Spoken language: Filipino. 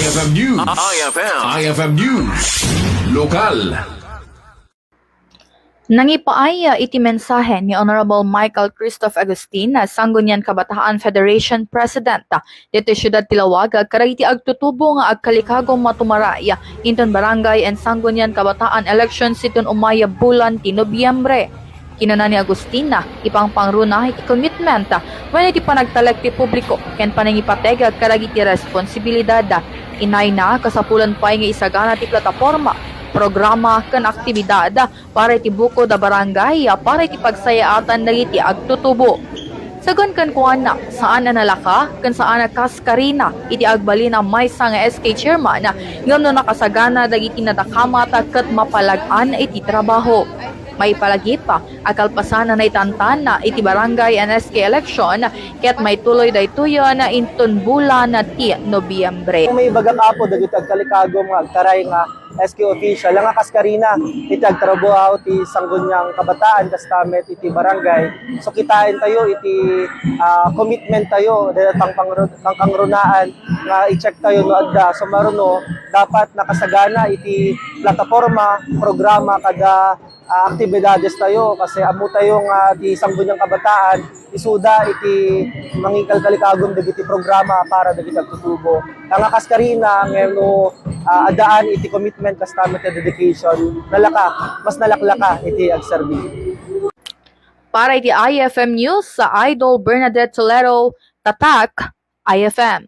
IFM News. IFM News. Lokal. Nangipaaya iti mensahe ni Honorable Michael Christoph Agustin na Sangguniang Kabataan Federation President dito Siyudad Tilawaga karagiti agtutubo nga agkalikagong matumaraya inton barangay and Sangguniang Kabataan Elections iton umaya bulan ti Nobyembre. Kinuna ni Agustin na ipangpangruna iti commitment when iti panagtalek ti publiko ken panangipatega karagiti responsibilidad inay na kasapulan pa nga isagana ti plataporma programa ken aktibidad para iti buko da barangay para iti pagsayaatan dagiti agtutubo. Sagon ken kuana saan na nalaka ken saan na kaskarina iti agbalina maysa nga SK chairman ngano nakasagana dagiti nadakamata ket mapalag-an iti trabaho. May palagip pa akalpasan na itantan na iti barangay and SK election ket may tuloy daytoyon na inton bulan na ti Nobyembre. Kung may bagang apo dagiti agkalikagom nga agtaray nga SK official nga kaskarina iti agtrabaho ti Sangguniang Kabataan kastamet iti barangay. So kitain tayo iti commitment tayo dahil pangkangrunaan nga i-check tayo no adda. So maruno dapat nakasagana iti plataforma programa kada aktibidades tayo kasi amo tayo nga di Sangguniang Kabataan isuda iti mangikal-kalikagom dagiti programa para dagiti agtutubo. Ang kaskarina ngeno adaan iti commitment kastamet dedication nalaka mas nalaklaka iti agserbi. Para iti IFM News sa Idol Bernadette Toledo, Tatak, IFM.